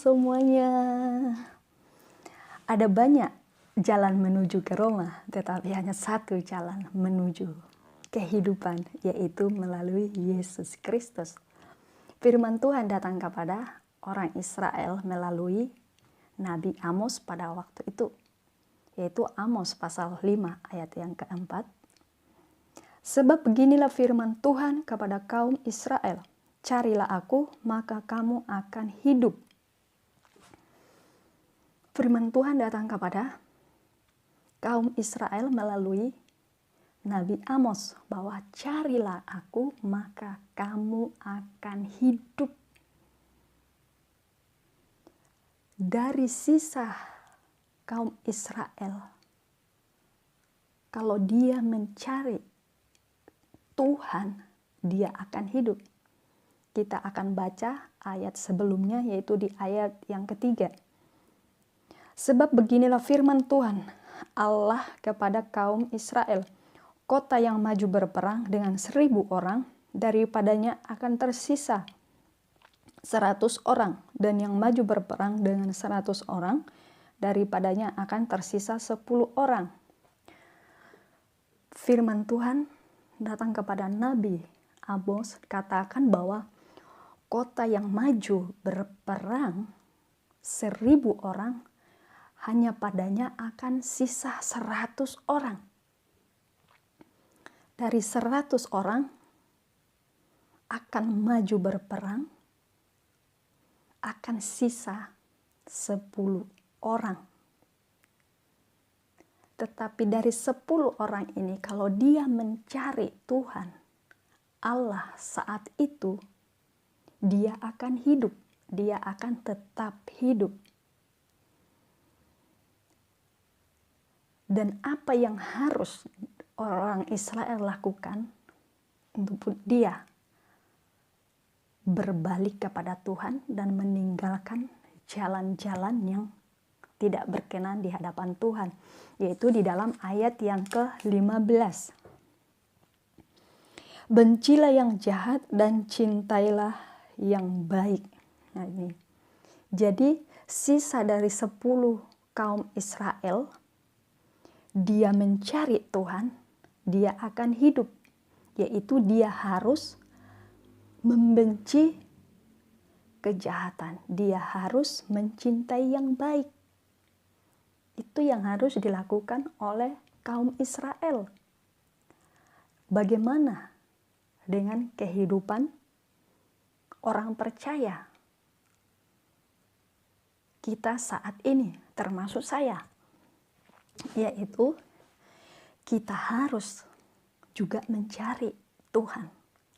semuanya. Ada banyak jalan menuju ke Roma, tetapi hanya satu jalan menuju kehidupan, yaitu melalui Yesus Kristus. Firman Tuhan datang kepada orang Israel melalui Nabi Amos pada waktu itu, yaitu Amos pasal 5 ayat yang keempat. Sebab beginilah firman Tuhan kepada kaum Israel, carilah aku, maka kamu akan hidup. Firman Tuhan datang kepada kaum Israel melalui Nabi Amos, bahwa carilah aku, maka kamu akan hidup. Dari sisa kaum Israel, kalau dia mencari Tuhan, dia akan hidup. Kita akan baca ayat sebelumnya, yaitu di ayat yang ketiga. Sebab beginilah firman Tuhan Allah kepada kaum Israel, kota yang maju berperang dengan 1.000 orang, daripadanya akan tersisa 100 orang, dan yang maju berperang dengan 100 orang, daripadanya akan tersisa 10 orang. Firman Tuhan datang kepada Nabi Amos, katakan bahwa kota yang maju berperang 1.000 orang, hanya padanya akan sisa 100 orang. Dari 100 orang akan maju berperang, akan sisa 10 orang. Tetapi dari 10 orang ini, kalau dia mencari Tuhan Allah saat itu, dia akan hidup, dia akan tetap hidup. Dan apa yang harus orang Israel lakukan untuk dia berbalik kepada Tuhan dan meninggalkan jalan-jalan yang tidak berkenan di hadapan Tuhan, yaitu di dalam ayat yang ke-15. Bencilah yang jahat dan cintailah yang baik. Nah, ini. Jadi sisa dari 10 kaum Israel, dia mencari Tuhan, dia akan hidup, yaitu dia harus membenci kejahatan, dia harus mencintai yang baik. Itu yang harus dilakukan oleh kaum Israel. Bagaimana dengan kehidupan orang percaya kita saat ini, termasuk saya? Yaitu kita harus juga mencari Tuhan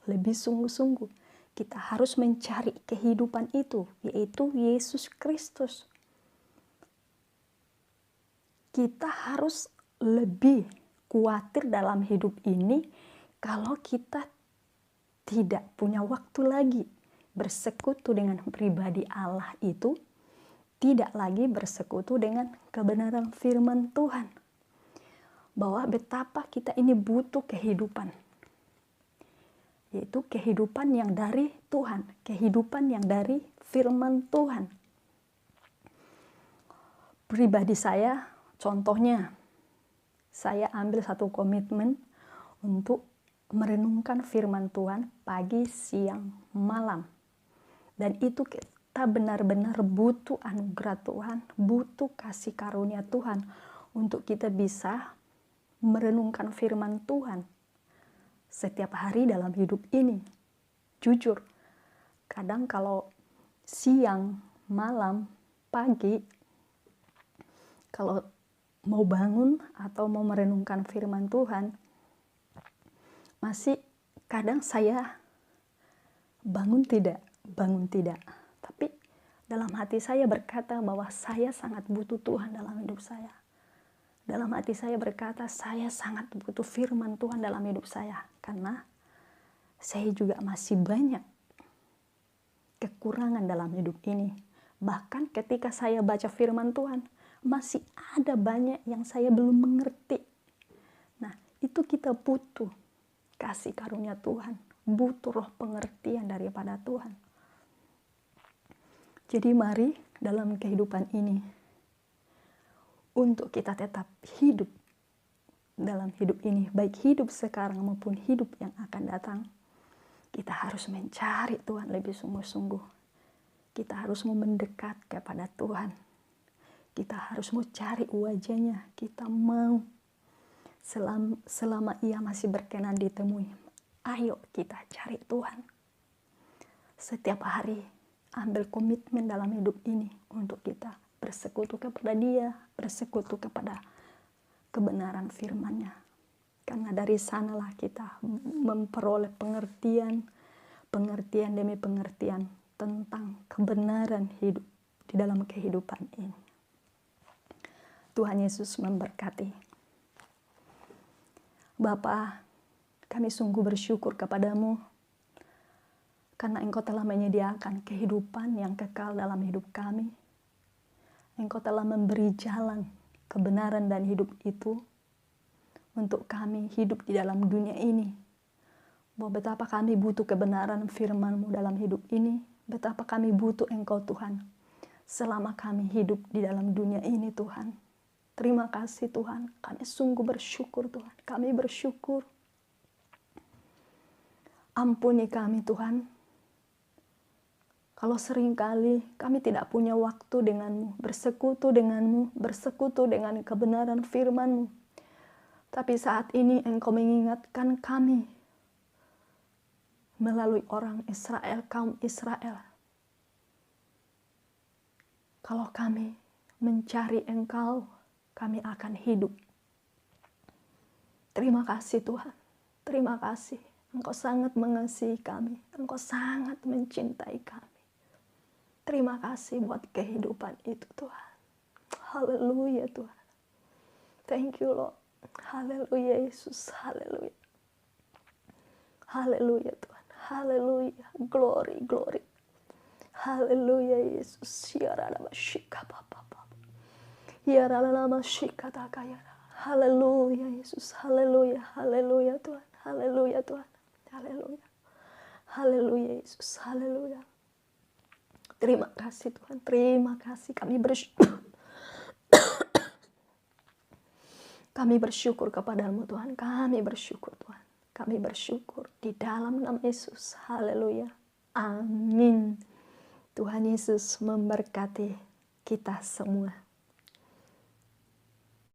lebih sungguh-sungguh. Kita harus mencari kehidupan itu, yaitu Yesus Kristus. Kita harus lebih khawatir dalam hidup ini kalau kita tidak punya waktu lagi bersekutu dengan pribadi Allah itu, tidak lagi bersekutu dengan kebenaran firman Tuhan. Bahwa betapa kita ini butuh kehidupan, yaitu kehidupan yang dari Tuhan, kehidupan yang dari firman Tuhan. Pribadi saya, contohnya, saya ambil satu komitmen untuk merenungkan firman Tuhan pagi, siang, malam. Dan itu kita benar-benar butuh anugerah Tuhan, butuh kasih karunia Tuhan untuk kita bisa merenungkan firman Tuhan setiap hari dalam hidup ini. Jujur, kadang kalau siang, malam, pagi, kalau mau bangun atau mau merenungkan firman Tuhan, masih kadang saya bangun tidak. Tapi dalam hati saya berkata bahwa saya sangat butuh Tuhan dalam hidup saya. Dalam hati saya berkata, saya sangat butuh firman Tuhan dalam hidup saya. Karena saya juga masih banyak kekurangan dalam hidup ini. Bahkan ketika saya baca firman Tuhan, masih ada banyak yang saya belum mengerti. Nah, itu kita butuh kasih karunia Tuhan, butuh roh pengertian daripada Tuhan. Jadi mari dalam kehidupan ini, untuk kita tetap hidup dalam hidup ini, baik hidup sekarang maupun hidup yang akan datang, kita harus mencari Tuhan lebih sungguh-sungguh. Kita harus mau mendekat kepada Tuhan. Kita harus mau cari wajahnya. Kita mau selama ia masih berkenan ditemui, ayo kita cari Tuhan. Setiap hari ambil komitmen dalam hidup ini untuk kita bersekutu kepada Dia, bersekutu kepada kebenaran firman-Nya. Karena dari sanalah kita memperoleh pengertian demi pengertian tentang kebenaran hidup di dalam kehidupan ini. Tuhan Yesus memberkati. Bapa, kami sungguh bersyukur kepadamu karena Engkau telah menyediakan kehidupan yang kekal dalam hidup kami. Engkau telah memberi jalan kebenaran dan hidup itu untuk kami hidup di dalam dunia ini. Bahwa betapa kami butuh kebenaran firman-Mu dalam hidup ini, betapa kami butuh Engkau Tuhan selama kami hidup di dalam dunia ini Tuhan. Terima kasih Tuhan, kami sungguh bersyukur Tuhan, kami bersyukur. Ampuni kami Tuhan, kalau seringkali kami tidak punya waktu denganmu, bersekutu dengan kebenaran firman-Mu. Tapi saat ini Engkau mengingatkan kami melalui orang Israel, kaum Israel. Kalau kami mencari Engkau, kami akan hidup. Terima kasih Tuhan, terima kasih. Engkau sangat mengasihi kami, Engkau sangat mencintai kami. Terima kasih buat kehidupan itu Tuhan. Haleluya Tuhan. Thank you Lord. Haleluya Yesus, haleluya. Haleluya Tuhan, haleluya. Glory, glory. Haleluya Yesus. Haleluya Yesus, haleluya, haleluya Tuhan, haleluya Tuhan, haleluya. Haleluya Yesus, haleluya. Terima kasih Tuhan, terima kasih. Kami bersyukur kepadamu Tuhan, kami bersyukur Tuhan. Kami bersyukur di dalam nama Yesus, haleluya. Amin. Tuhan Yesus memberkati kita semua.